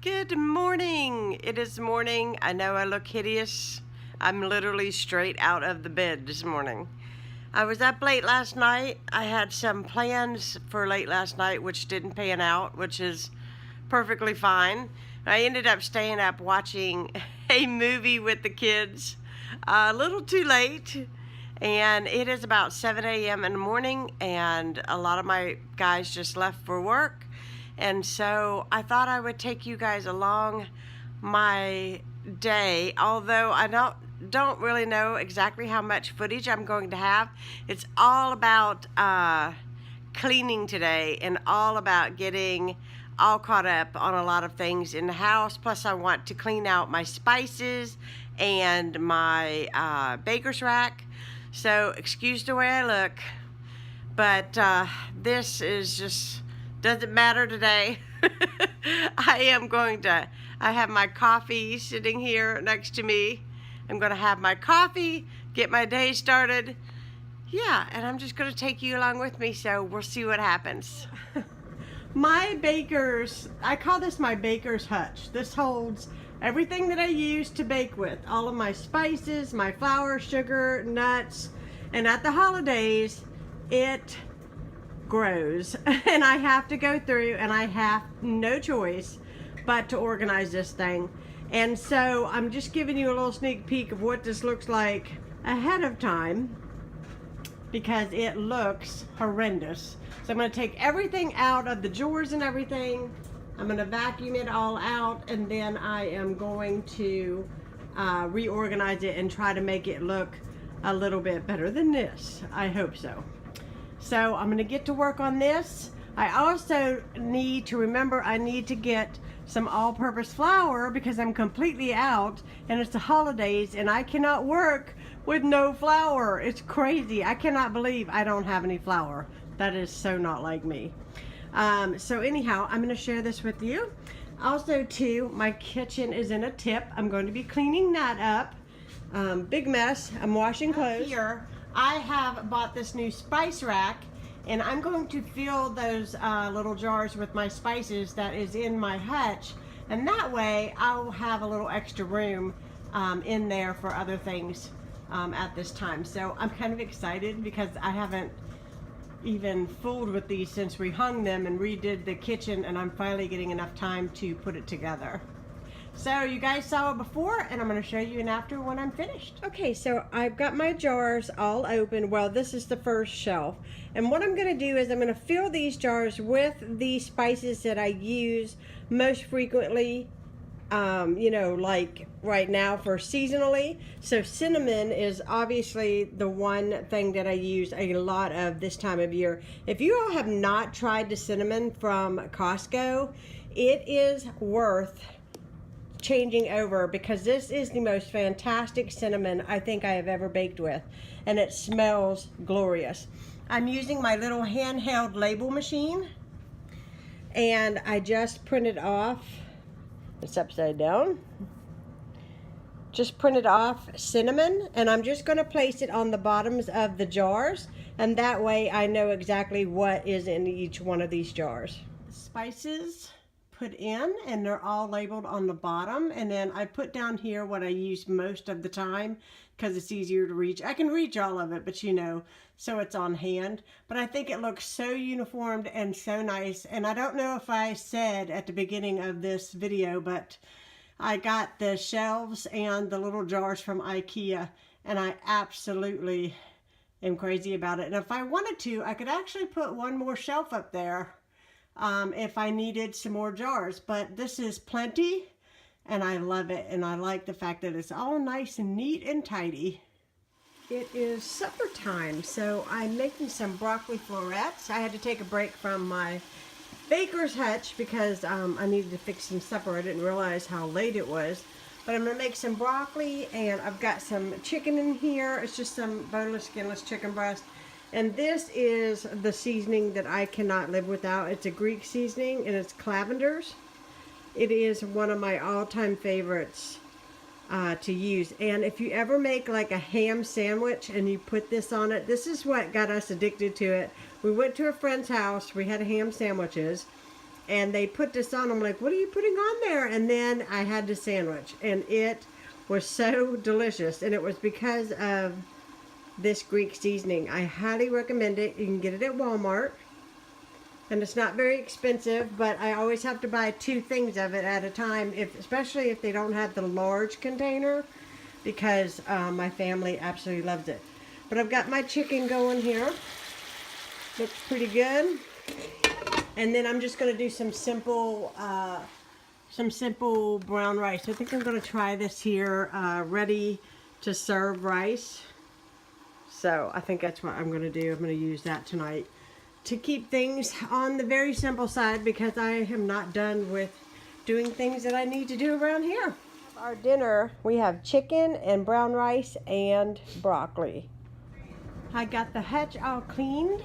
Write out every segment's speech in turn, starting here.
Good morning. It is morning. I know I look hideous. I'm literally straight out of the bed this morning. I was up late last night. I had some plans for late last night which didn't pan out, which is perfectly fine. I ended up staying up watching a movie with the kids a little too late, and it is about 7 a.m. in the morning, and a lot of my guys just left for work. And so I thought I would take you guys along my day, although I don't really know exactly how much footage I'm going to have. It's all about cleaning today and all about getting all caught up on a lot of things in the house. Plus I want to clean out my spices and my baker's rack. So excuse the way I look, but this is just doesn't matter today. I have my coffee sitting here next to me. I'm gonna have my coffee, get my day started. Yeah, and I'm just gonna take you along with me, so we'll see what happens. My baker's, I call this my baker's hutch. This holds everything that I use to bake with. All of my spices, my flour, sugar, nuts, and at the holidays, it grows and I have to go through, and I have no choice but to organize this thing. And so I'm just giving you a little sneak peek of what this looks like ahead of time, because it looks horrendous. So I'm going to take everything out of the drawers and everything. I'm going to vacuum it all out, and then I am going to reorganize it and try to make it look a little bit better than this. I hope so. So I'm going to get to work on this. I also need to remember I need to get some all-purpose flour because I'm completely out, and it's the holidays and I cannot work with no flour. It's crazy. I cannot believe I don't have any flour. That is so not like me. So anyhow, I'm going to share this with you. Also too, my kitchen is in a tip. I'm going to be cleaning that up. Big mess. I'm washing clothes. Here, I have bought this new spice rack, and I'm going to fill those little jars with my spices that is in my hutch, and that way I'll have a little extra room in there for other things at this time. So I'm kind of excited because I haven't even fooled with these since we hung them and redid the kitchen, and I'm finally getting enough time to put it together. So you guys saw it before, and I'm going to show you an after when I'm finished. Okay, so I've got my jars all open. Well, this is the first shelf. And what I'm going to do is I'm going to fill these jars with the spices that I use most frequently, you know, like right now for seasonally. So cinnamon is obviously the one thing that I use a lot of this time of year. If you all have not tried the cinnamon from Costco, it is worth changing over, because this is the most fantastic cinnamon I think I have ever baked with, and it smells glorious. I'm using my little handheld label machine, and I just printed off, it's upside down, just printed off cinnamon, and I'm just going to place it on the bottoms of the jars, and that way I know exactly what is in each one of these jars. Spices put in, and they're all labeled on the bottom, and then I put down here what I use most of the time because it's easier to reach. I can reach all of it, but you know, so it's on hand. But I think it looks so uniformed and so nice. And I don't know if I said at the beginning of this video, but I got the shelves and the little jars from IKEA, and I absolutely am crazy about it. And if I wanted to, I could actually put one more shelf up there if I needed some more jars, but this is plenty, and I love it, and I like the fact that it's all nice and neat and tidy. It is supper time, so I'm making some broccoli florets. I had to take a break from my baker's hutch because I needed to fix some supper. I didn't realize how late it was, but I'm gonna make some broccoli, and I've got some chicken in here. It's just some boneless, skinless chicken breast. And this is the seasoning that I cannot live without. It's a Greek seasoning, and it's Clavender's. It is one of my all-time favorites to use. And if you ever make like a ham sandwich and you put this on it, this is what got us addicted to it. We went to a friend's house, we had ham sandwiches, And they put this on. I'm like, what are you putting on there? And then I had the sandwich, and it was so delicious. And it was because of this Greek seasoning. I highly recommend it. You can get it at Walmart. And it's not very expensive, but I always have to buy 2 things of it at a time, especially if they don't have the large container, because my family absolutely loves it. But I've got my chicken going here. Looks pretty good. And then I'm just going to do some simple brown rice. I think I'm going to try this here, ready to serve rice. So I think that's what I'm going to do. I'm going to use that tonight to keep things on the very simple side, because I am not done with doing things that I need to do around here. Our dinner, we have chicken and brown rice and broccoli. I got the Hutch all cleaned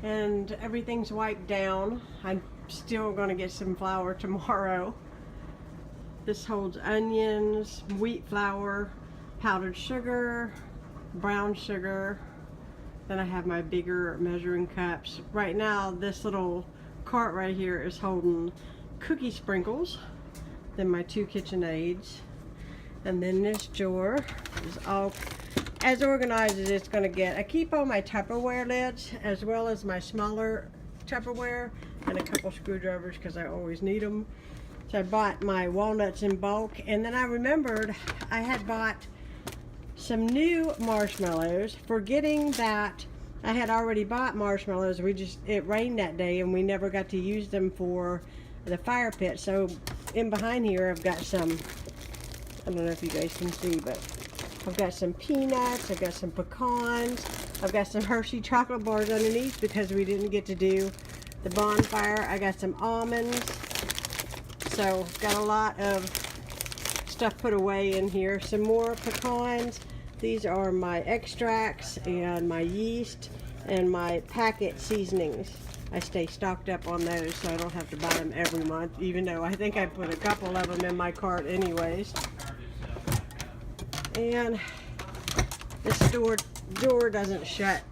and everything's wiped down. I'm still going to get some flour tomorrow. This holds onions, wheat flour, powdered sugar, brown sugar. Then I have my bigger measuring cups. Right now, this little cart right here is holding cookie sprinkles. Then my 2 KitchenAids. And then this drawer is all as organized as it's going to get. I keep all my Tupperware lids, as well as my smaller Tupperware, and a couple screwdrivers because I always need them. So I bought my walnuts in bulk, and then I remembered I had bought some new marshmallows, forgetting that I had already bought marshmallows. It rained that day and we never got to use them for the fire pit. So in behind here I've got some, I don't know if you guys can see, but I've got some peanuts, I've got some pecans, I've got some Hershey chocolate bars underneath because we didn't get to do the bonfire. I got some almonds. So got a lot of stuff put away in here. Some more pecans. These are my extracts and my yeast and my packet seasonings. I stay stocked up on those so I don't have to buy them every month, even though I think I put a couple of them in my cart anyways. And this door doesn't shut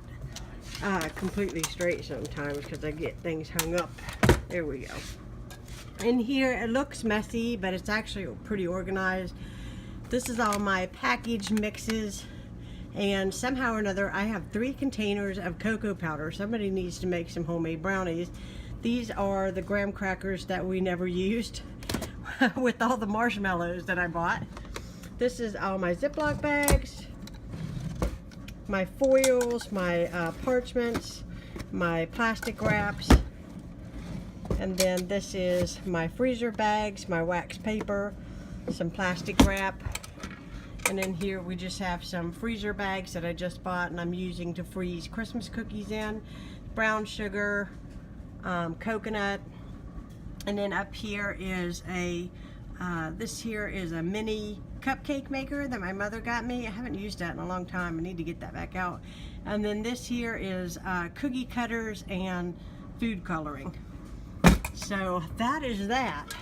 completely straight sometimes because I get things hung up. There we go. In here it looks messy, but it's actually pretty organized. This is all my packaged mixes, and somehow or another I have 3 containers of cocoa powder. Somebody needs to make some homemade brownies. These are the graham crackers that we never used with all the marshmallows that I bought. This is all my Ziploc bags, my foils, my parchments, my plastic wraps, and then this is my freezer bags, my wax paper, some plastic wrap. And in here we just have some freezer bags that I just bought and I'm using to freeze Christmas cookies in, brown sugar, coconut, and then up here is this here is a mini cupcake maker that my mother got me. I haven't used that in a long time. I need to get that back out. And then this here is cookie cutters and food coloring. So that is that.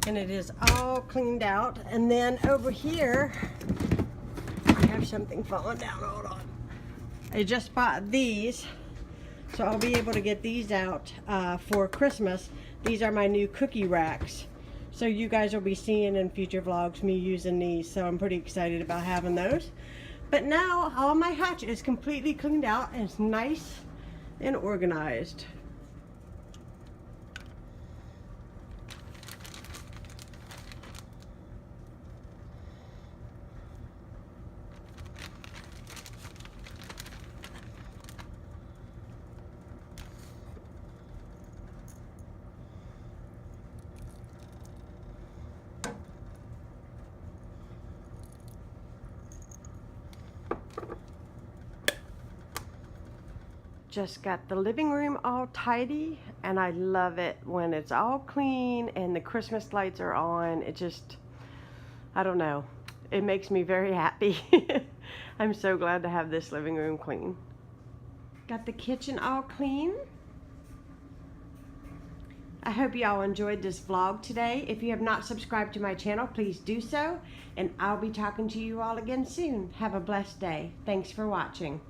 And it is all cleaned out. And then over here, I have something falling down. Hold on. I just bought these, so I'll be able to get these out for Christmas. These are my new cookie racks. So you guys will be seeing in future vlogs me using these. So I'm pretty excited about having those. But now all my Hutch is completely cleaned out and it's nice and organized. Just got the living room all tidy, and I love it when it's all clean and the Christmas lights are on. It just, I don't know, it makes me very happy. I'm so glad to have this living room clean. Got the kitchen all clean. I hope you all enjoyed this vlog today. If you have not subscribed to my channel, please do so, and I'll be talking to you all again soon. Have a blessed day. Thanks for watching.